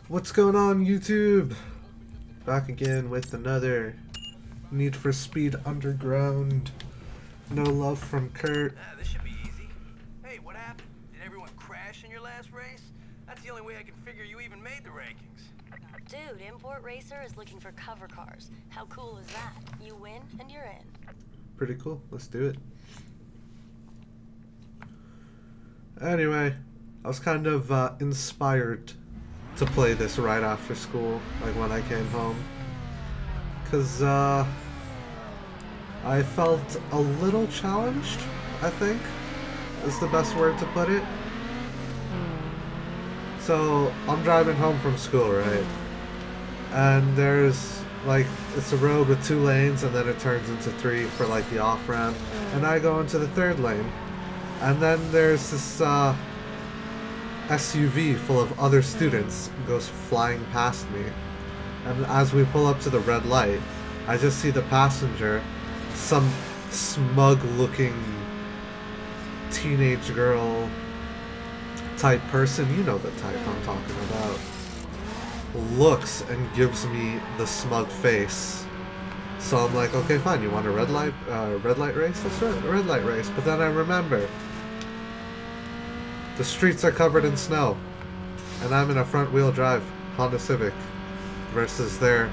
What's going on, YouTube? Back again with another Need for Speed Underground. No love from Kurt. This should be easy. Hey, what happened? Did everyone crash in your last race? That's the only way I can figure you even made the rankings. Dude, Import Racer is looking for cover cars. How cool is that? You win and you're in. Pretty cool. Let's do it. Anyway, I was kind of inspired to play this right after school, like when I came home, because I felt a little challenged, I think is the best word to put it. So I'm driving home from school, right, and there's like, it's a road with 2 lanes and then it turns into 3 for like the off ramp, and I go into the 3rd lane, and then there's this SUV full of other students goes flying past me, and as we pull up to the red light, I just see the passenger, some smug looking teenage girl type person, you know the type I'm talking about, looks and gives me the smug face. So I'm like, okay, fine, you want a red light race? Let's do a red light race. But then I remember the streets are covered in snow, and I'm in a front-wheel drive Honda Civic versus their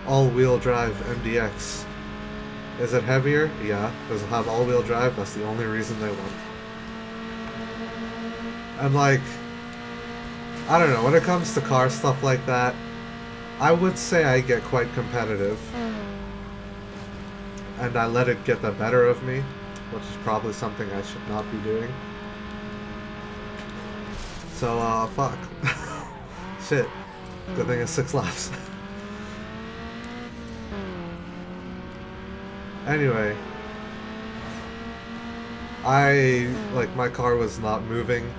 all-wheel drive MDX. Is it heavier? Yeah. Does it have all-wheel drive? That's the only reason they won. And like, I don't know, when it comes to car stuff like that, I would say I get quite competitive, and I let it get the better of me, which is probably something I should not be doing. So, fuck. Shit. Good thing it's 6 laps. Anyway. My car was not moving.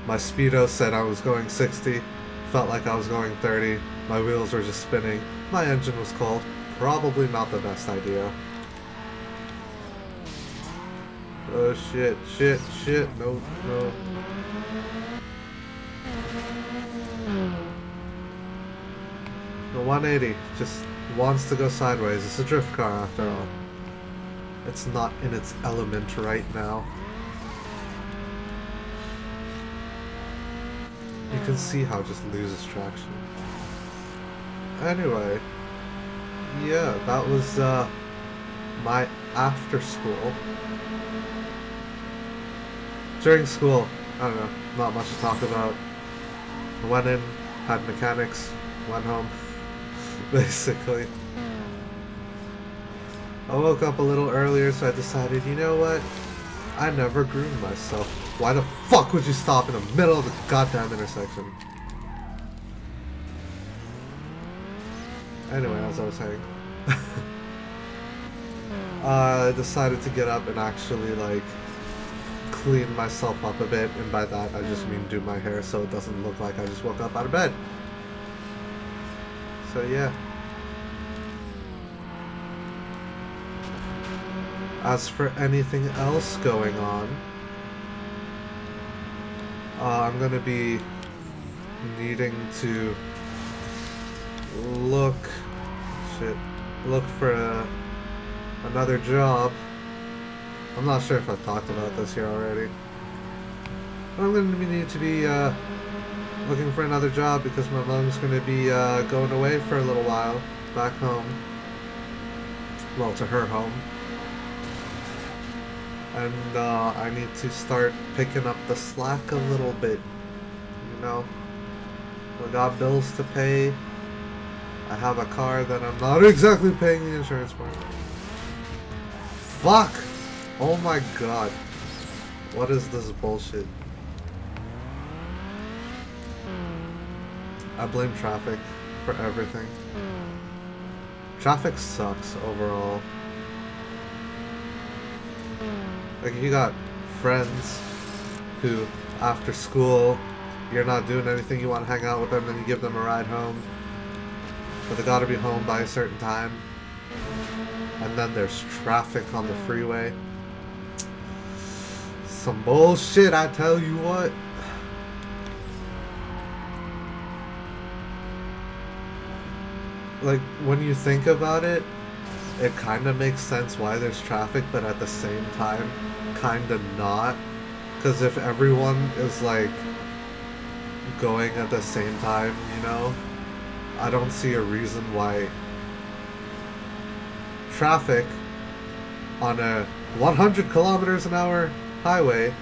My speedo said I was going 60. Felt like I was going 30. My wheels were just spinning. My engine was cold. Probably not the best idea. Oh shit, shit, shit. No, no. The 180 just wants to go sideways. It's a drift car after all. It's not in its element right now. You can see how it just loses traction. Anyway, yeah, that was my after school. During school, I don't know, not much to talk about. I went in, had mechanics, went home. Basically. I woke up a little earlier, so I decided, you know what? I never groomed myself. Why the fuck would you stop in the middle of the goddamn intersection? Anyway, as I was saying, I decided to get up and actually, like, clean myself up a bit, and by that I just mean do my hair so it doesn't look like I just woke up out of bed. So yeah. As for anything else going on, I'm gonna be needing to look for another job. I'm not sure if I've talked about this here already. But I'm gonna need to be looking for another job because my mom's going to be going away for a little while back home. Well, to her home. And I need to start picking up the slack a little bit. You know? I got bills to pay. I have a car that I'm not exactly paying the insurance for. Fuck! Oh my god. What is this bullshit? I blame traffic for everything. Traffic sucks overall. Like, you got friends who, after school, you're not doing anything, you want to hang out with them, then you give them a ride home. But they gotta be home by a certain time. And then there's traffic on the freeway. Some bullshit, I tell you what. like, when you think about it, it kind of makes sense why there's traffic, but at the same time, kind of not. Because if everyone is, like, going at the same time, you know, I don't see a reason why traffic on a 100 kilometers an hour highway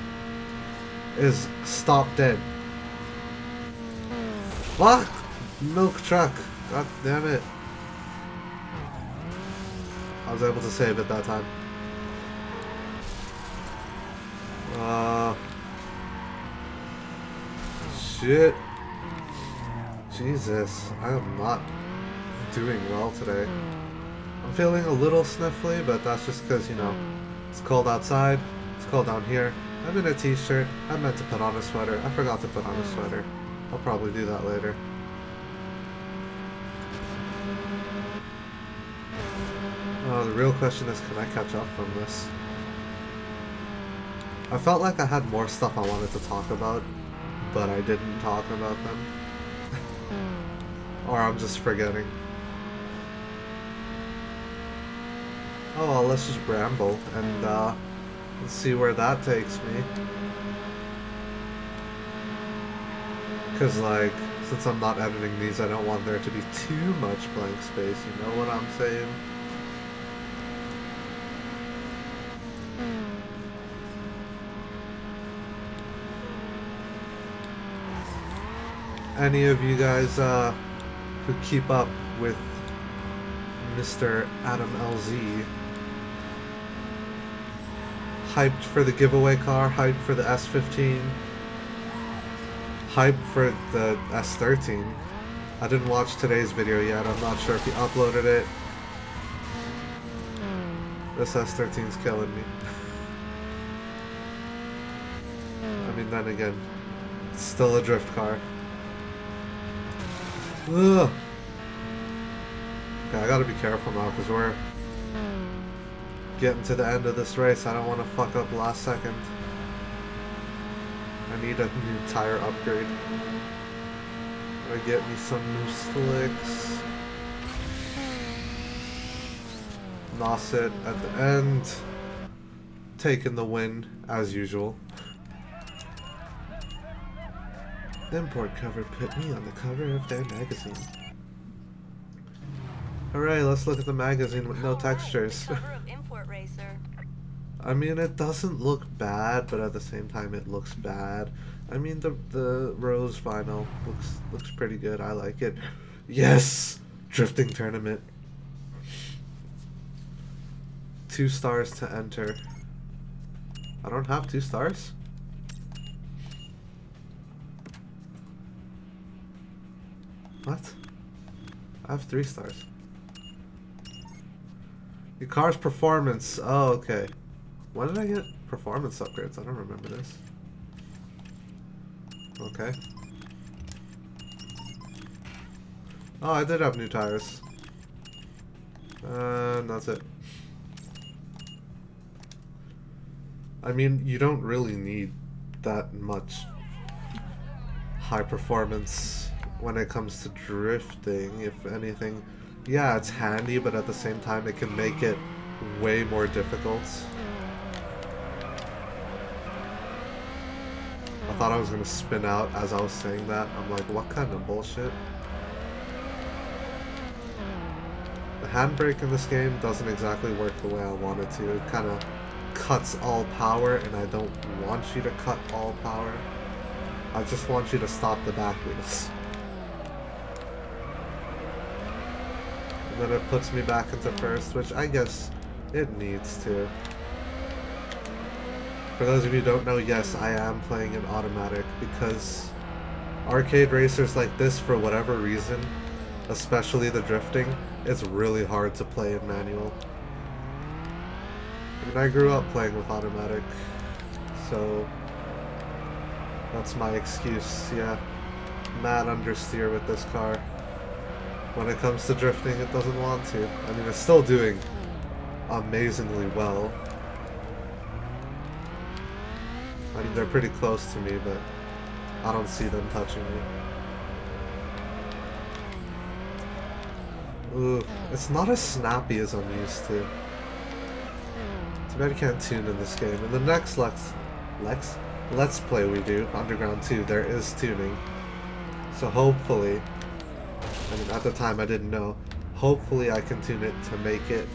is stopped dead. Fuck! Milk truck. God damn it. I was able to save it that time. Shit. Jesus, I am not doing well today. I'm feeling a little sniffly, but that's just because, you know, it's cold outside, it's cold down here. I'm in a t-shirt. I meant to put on a sweater. I forgot to put on a sweater. I'll probably do that later. The real question is, can I catch up from this? I felt like I had more stuff I wanted to talk about, but I didn't talk about them. Or I'm just forgetting. Oh well, let's just ramble and let's see where that takes me. Cause like, since I'm not editing these, I don't want there to be too much blank space, you know what I'm saying? Any of you guys who keep up with Mr. Adam LZ hyped for the giveaway car, hyped for the S15, hyped for the S13. I didn't watch today's video yet, I'm not sure if he uploaded it. This S13's killing me. I mean, then again, it's still a drift car. Ugh. Okay, I gotta be careful now because we're getting to the end of this race. I don't want to fuck up last second. I need a new tire upgrade. Gotta get me some new slicks. Nos it at the end. Taking the win as usual. Import cover put me on the cover of their magazine. Alright, let's look at the magazine with no textures. Cover of Import Racer. I mean, it doesn't look bad, but at the same time it looks bad. I mean, the rose vinyl looks pretty good. I like it. Yes! Drifting tournament. 2 stars to enter. I don't have 2 stars? What? I have 3 stars. Your car's performance. Oh, okay. When did I get performance upgrades? I don't remember this. Okay. Oh, I did have new tires. And that's it. I mean, you don't really need that much high performance when it comes to drifting. If anything, yeah, it's handy, but at the same time it can make it way more difficult. I thought I was gonna spin out as I was saying that. I'm like, what kind of bullshit? The handbrake in this game doesn't exactly work the way I want it to. It kind of cuts all power, and I don't want you to cut all power. I just want you to stop the back wheels. And then it puts me back into first, which I guess it needs to. For those of you who don't know, yes, I am playing in automatic because arcade racers like this, for whatever reason, especially the drifting, it's really hard to play in manual. I mean, I grew up playing with automatic, so that's my excuse. Yeah, mad understeer with this car. When it comes to drifting, it doesn't want to. I mean, it's still doing amazingly well. I mean, they're pretty close to me, but I don't see them touching me. Ooh, it's not as snappy as I'm used to. Too bad you can't tune in this game. In the next Let's Play we do, Underground 2, there is tuning. So hopefully, I mean at the time I didn't know, hopefully I can tune it to make it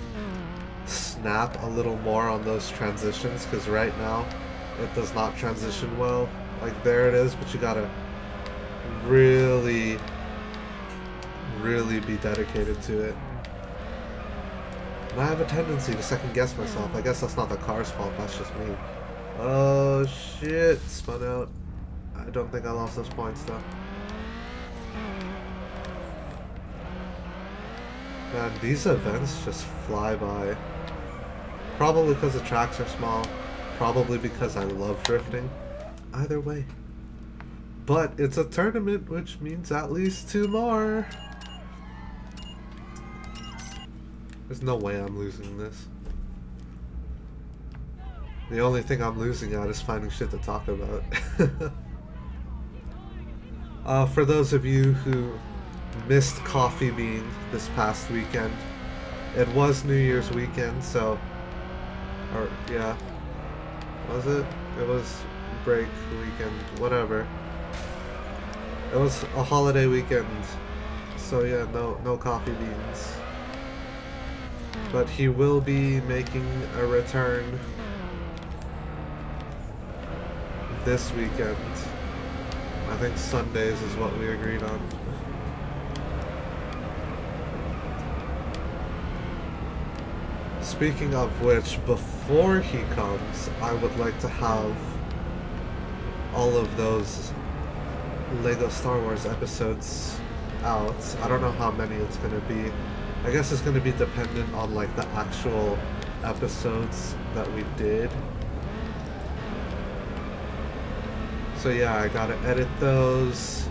snap a little more on those transitions, because right now it does not transition well. Like there it is, but you gotta really be dedicated to it. And I have a tendency to second guess myself. I guess that's not the car's fault, that's just me. Oh shit, spun out. I don't think I lost those points though. Man, these events just fly by. Probably because the tracks are small. Probably because I love drifting. Either way. But it's a tournament, which means at least 2 more. There's no way I'm losing this. The only thing I'm losing at is finding shit to talk about. For those of you who missed Coffee Bean this past weekend, it was New Year's weekend, so... Or, yeah. Was it? It was break weekend, whatever. It was a holiday weekend, so yeah, no Coffee Beans. But he will be making a return this weekend. I think Sundays is what we agreed on. Speaking of which, before he comes, I would like to have all of those Lego Star Wars episodes out. I don't know how many it's going to be. I guess it's going to be dependent on like the actual episodes that we did. So yeah, I gotta edit those.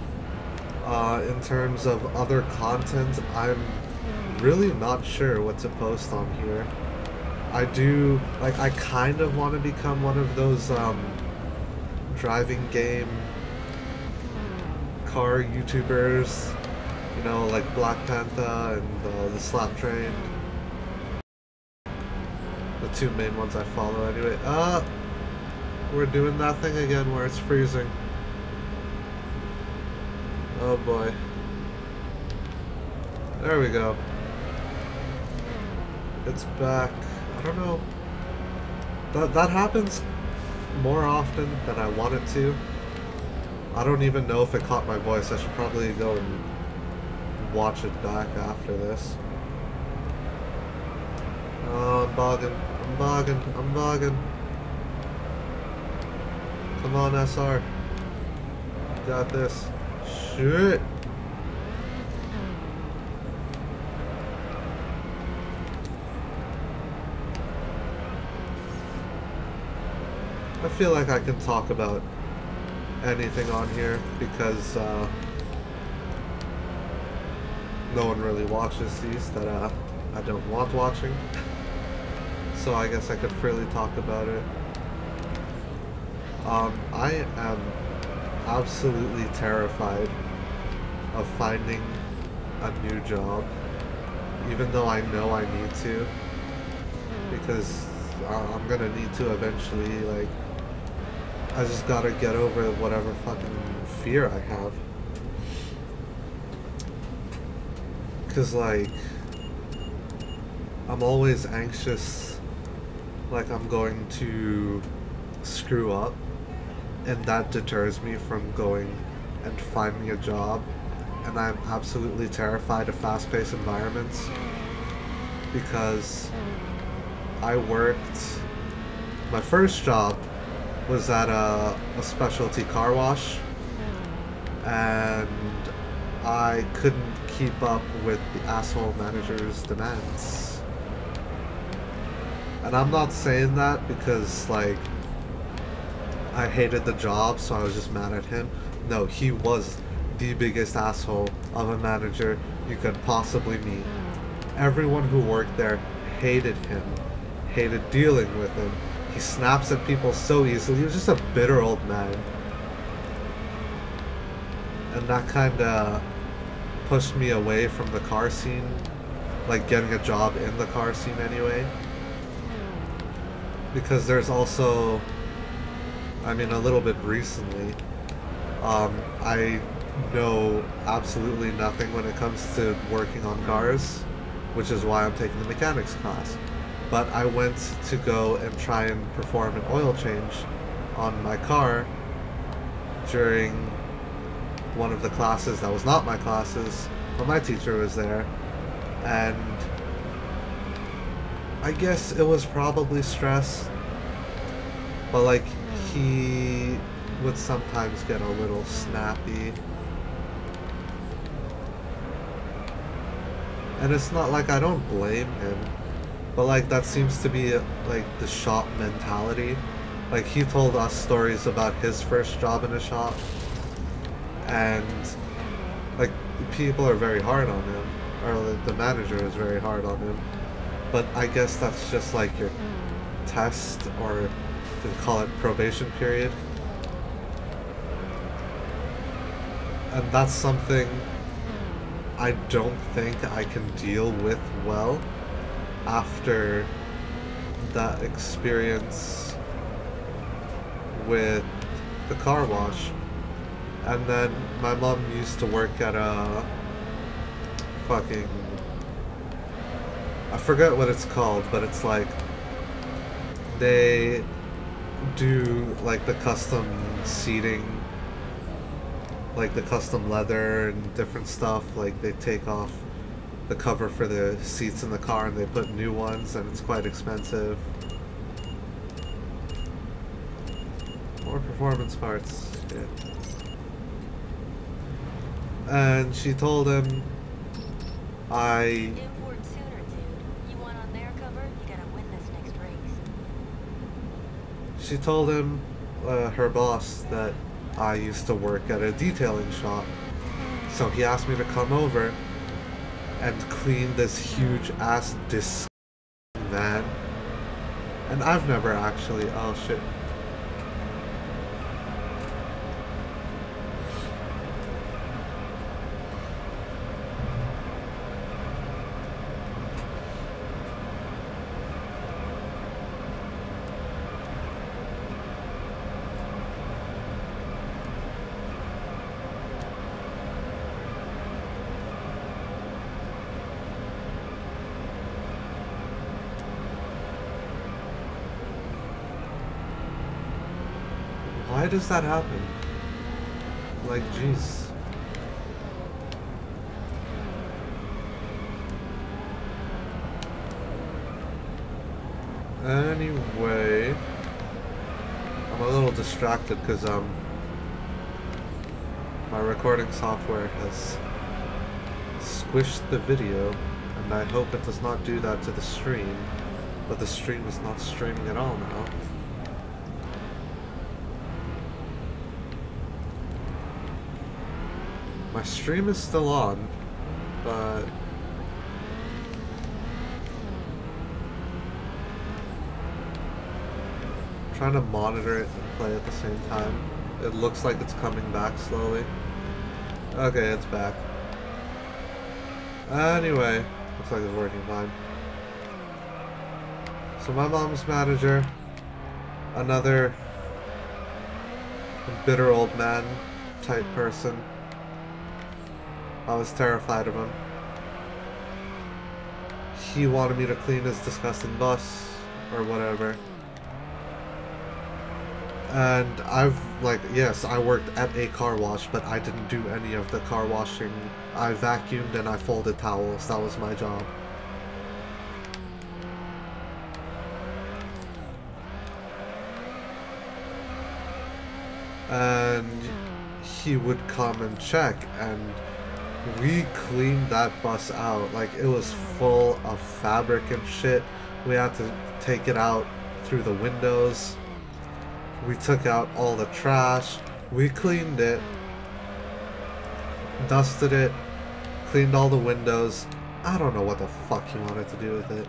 In terms of other content, I'm really not sure what to post on here. I kind of want to become one of those driving game car YouTubers, you know, like Black Panther and the Slap Train. The 2 main ones I follow anyway. We're doing that thing again where it's freezing. Oh boy. There we go. It's back. I don't know. That happens more often than I want it to. I don't even know if it caught my voice. I should probably go and watch it back after this. Oh, I'm bogging. I'm bogging. Come on, SR. You got this. Shit. I feel like I can talk about anything on here because no one really watches these that I don't want watching. So I guess I could freely talk about it. I am absolutely terrified of finding a new job, even though I know I need to, because I'm gonna need to eventually. Like, I just gotta get over whatever fucking fear I have. Cause like, I'm always anxious, like I'm going to screw up, and that deters me from going and finding a job. And I'm absolutely terrified of fast-paced environments, because I worked, my first job was at a specialty car wash, and I couldn't keep up with the asshole manager's demands. And I'm not saying that because, like, I hated the job, so I was just mad at him. No, he was the biggest asshole of a manager you could possibly meet. Everyone who worked there hated him, hated dealing with him. He snaps at people so easily. He was just a bitter old man. And that kind of pushed me away from the car scene like getting a job in the car scene anyway. Because there's also, I mean, a little bit recently, I know absolutely nothing when it comes to working on cars, which is why I'm taking the mechanics class. But I went to go and try and perform an oil change on my car during one of the classes that was not my classes, but my teacher was there, and I guess it was probably stress, but like he would sometimes get a little snappy. And it's not like I don't blame him, but like that seems to be like the shop mentality. Like he told us stories about his first job in a shop, and like people are very hard on him, or the manager is very hard on him. But I guess that's just like your test, or they call it probation period. And that's something I don't think I can deal with well after that experience with the car wash. And then my mom used to work at a fucking, I forget what it's called, but it's like they do like the custom seating, like the custom leather and different stuff. Like they take off the cover for the seats in the car and they put new ones, and it's quite expensive. More performance parts, yeah. And she told him, Import sooner, dude. You want on their cover? You gotta win this next race. She told him, her boss, that I used to work at a detailing shop. So he asked me to come over and clean this huge ass disgusting van. And I've never actually, oh shit. Why does that happen? Like, jeez. Anyway, I'm a little distracted because my recording software has squished the video, and I hope it does not do that to the stream, but the stream is not streaming at all now. My stream is still on, but I'm trying to monitor it and play at the same time. It looks like it's coming back slowly. Okay, it's back. Anyway, looks like it's working fine. So my mom's manager, another bitter old man type person. I was terrified of him. He wanted me to clean his disgusting bus or whatever. And I've, like, yes, I worked at a car wash, but I didn't do any of the car washing. I vacuumed and I folded towels. That was my job. And he would come and check, and we cleaned that bus out. Like, it was full of fabric and shit. We had to take it out through the windows. We took out all the trash. We cleaned it, dusted it, cleaned all the windows. I don't know what the fuck he wanted to do with it.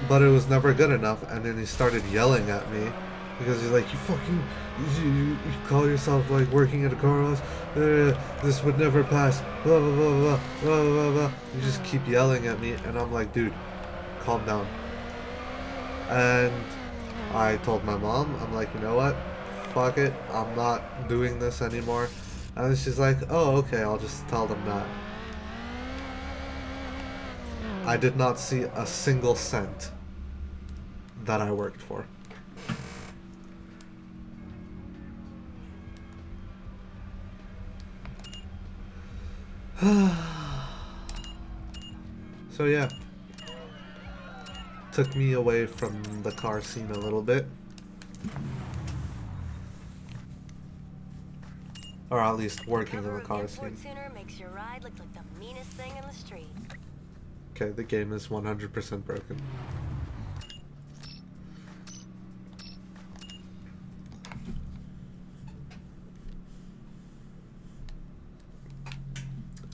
But it was never good enough, and then he started yelling at me because you're like, you call yourself like working at a car wash. This would never pass. Blah blah blah blah blah blah blah. You just keep yelling at me, and I'm like, dude, calm down. And I told my mom, I'm like, you know what? Fuck it, I'm not doing this anymore. And then she's like, oh, okay, I'll just tell them that. I did not see a single cent that I worked for. So yeah, took me away from the car scene a little bit, or at least working in the car scene. Makes your ride look like the meanest thing in the street. Okay, the game is 100% broken.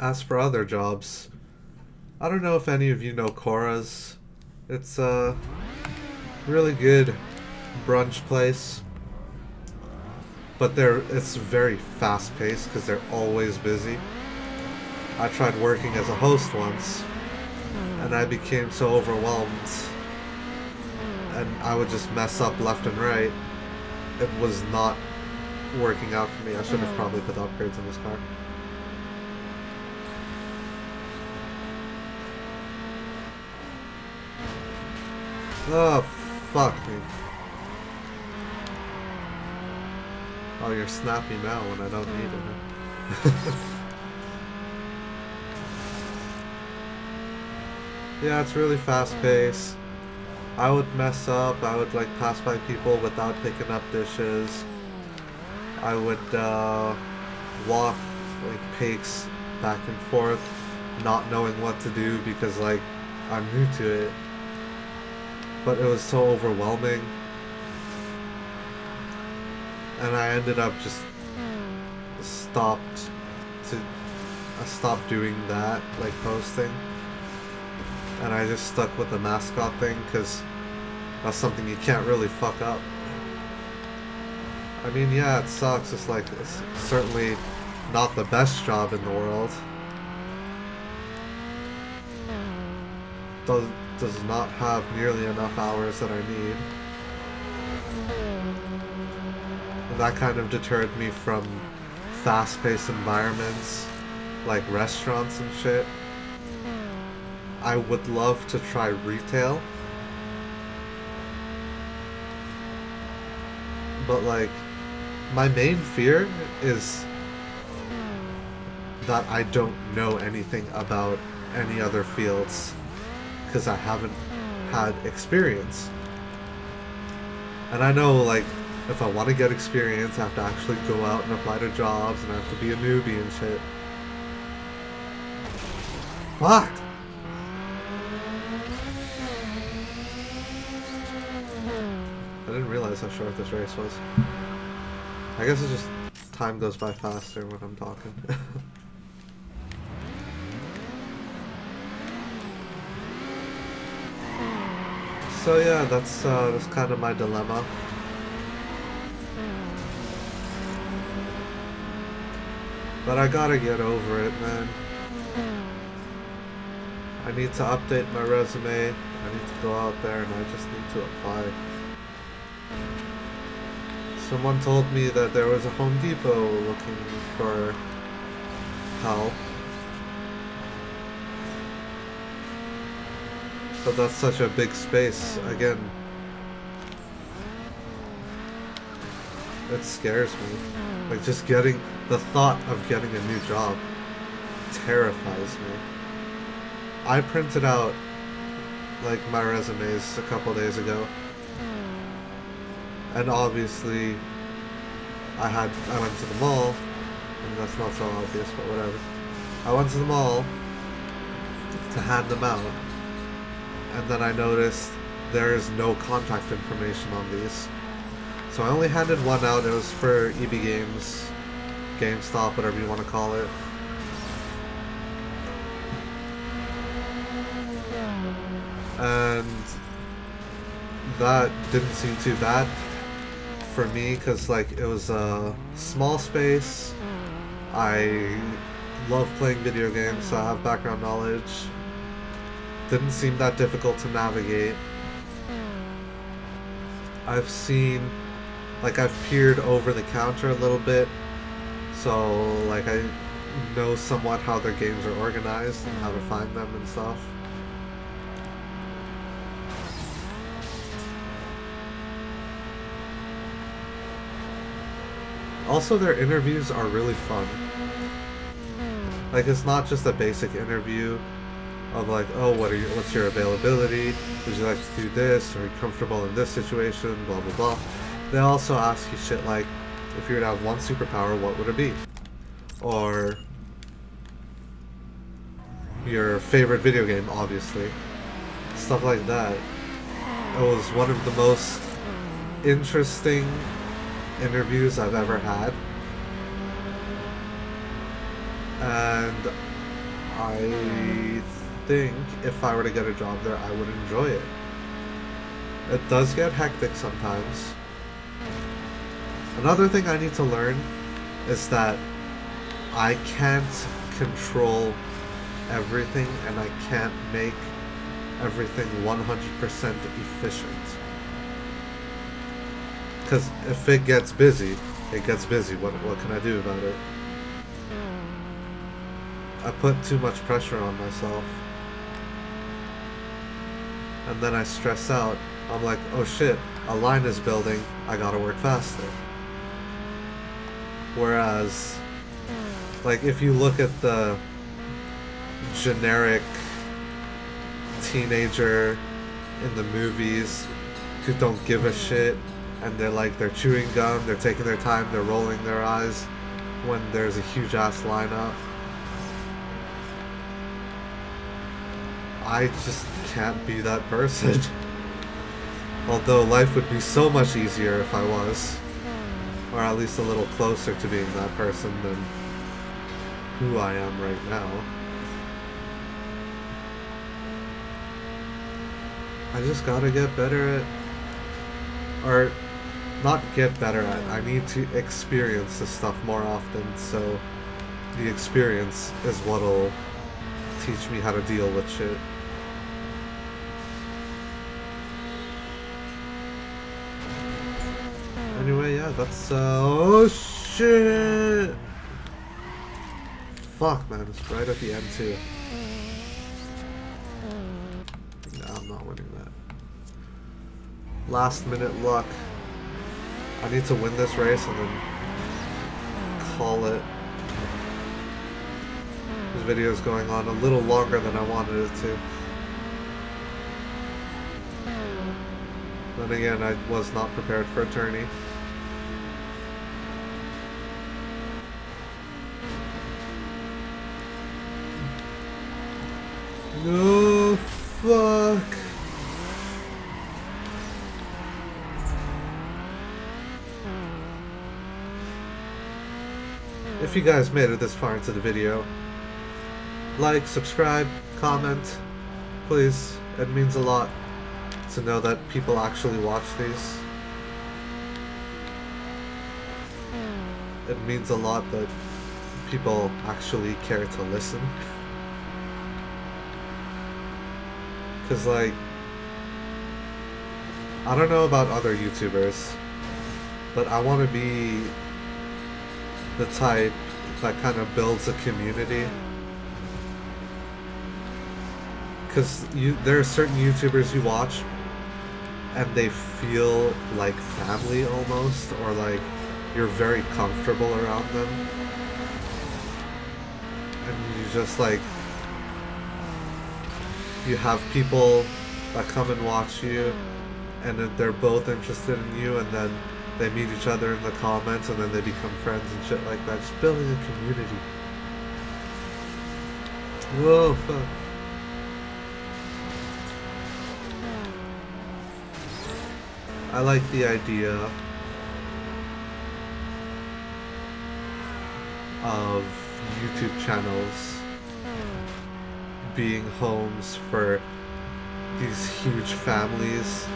As for other jobs, I don't know if any of you know Cora's. It's a really good brunch place, but it's very fast paced because they're always busy. I tried working as a host once, and I became so overwhelmed, and I would just mess up left and right. It was not working out for me. I should have probably put upgrades in this car. Oh, fuck me. Oh, you're snappy now when I don't need it. Yeah, it's really fast paced. I would mess up. I would like pass by people without picking up dishes. I would walk like pace back and forth, not knowing what to do because like I'm new to it. But it was so overwhelming, and I ended up just stopped doing that, like posting, and I just stuck with the mascot thing because that's something you can't really fuck up. I mean, yeah, it sucks. It's like it's certainly not the best job in the world. Does not have nearly enough hours that I need. And that kind of deterred me from fast-paced environments like restaurants and shit. I would love to try retail, but like my main fear is that I don't know anything about any other fields because I haven't had experience. And I know, like, if I want to get experience, I have to actually go out and apply to jobs, and I have to be a newbie and shit. Fuck! I didn't realize how short this race was. I guess it's just time goes by faster when I'm talking. So yeah, that's kind of my dilemma. But I gotta get over it, man. I need to update my resume. I need to go out there and I just need to apply. Someone told me that there was a Home Depot looking for help. But that's such a big space. Again, it scares me. Like, just getting the thought of getting a new job terrifies me. I printed out like my resumes a couple days ago, and obviously I went to the mall, and that's not so obvious, but whatever. I went to the mall to hand them out, and then I noticed there is no contact information on these. So I only handed one out. It was for EB Games, GameStop, whatever you want to call it. And that didn't seem too bad. for me, because like it was a small space. I love playing video games, so I have background knowledge. Didn't seem that difficult to navigate. I've seen, like, I've peered over the counter a little bit, so like I know somewhat how their games are organized and how to find them and stuff. Also, their interviews are really fun. Like, it's not just a basic interview of like, oh, what's your availability? Would you like to do this? Are you comfortable in this situation? Blah blah blah. They also ask you shit like, if you were to have one superpower, what would it be? Or your favorite video game, obviously. Stuff like that. It was one of the most interesting interviews I've ever had. And I think if I were to get a job there, I would enjoy it. It does get hectic sometimes. Another thing I need to learn is that I can't control everything and I can't make everything 100% efficient. Because if it gets busy, it gets busy. What can I do about it? I put too much pressure on myself. And then I stress out. I'm like, oh shit, a line is building, I gotta work faster. Whereas, like, if you look at the generic teenager in the movies who don't give a shit, and they're chewing gum, they're taking their time, they're rolling their eyes when there's a huge ass lineup. I just can't be that person. Although life would be so much easier if I was. Or at least a little closer to being that person than who I am right now. I just gotta get better at... Or, not get better at, I need to experience this stuff more often, so the experience is what'll teach me how to deal with shit. Anyway, yeah, that's, oh shit! Fuck, man, it's right at the end, too. No, I'm not winning that. Last minute luck. I need to win this race and then call it. This video is going on a little longer than I wanted it to. Then again, I was not prepared for a tourney. No, fuck. If you guys made it this far into the video, like, subscribe, comment, please. It means a lot to know that people actually watch these. It means a lot that people actually care to listen. Because, like, I don't know about other YouTubers, but I want to be the type that kind of builds a community. Because there are certain YouTubers you watch and they feel like family almost, or like you're very comfortable around them. And you just like, you have people that come and watch you and then they're both interested in you, and then they meet each other in the comments and then they become friends and shit like that. Just building a community. Whoa, fuck. I like the idea of YouTube channels being homes for these huge families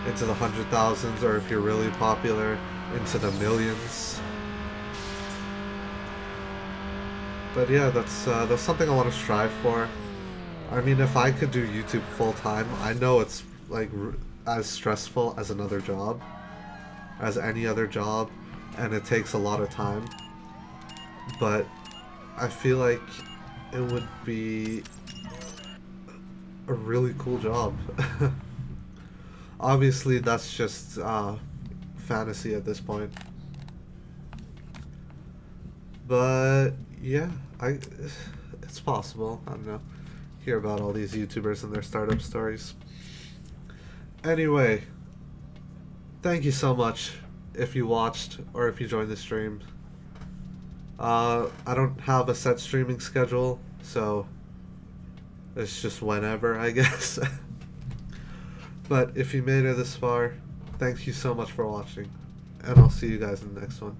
into the 100,000s, or if you're really popular, into the millions. But yeah, that's something I want to strive for. I mean, if I could do YouTube full time, I know it's like as stressful as another job, as any other job, and it takes a lot of time. But I feel like it would be a really cool job. Obviously, that's just fantasy at this point. But yeah, it's possible. I don't know. Hear about all these YouTubers and their startup stories. Anyway, thank you so much if you watched or if you joined the stream. I don't have a set streaming schedule, so it's just whenever, I guess. But if you made it this far, thank you so much for watching, and I'll see you guys in the next one.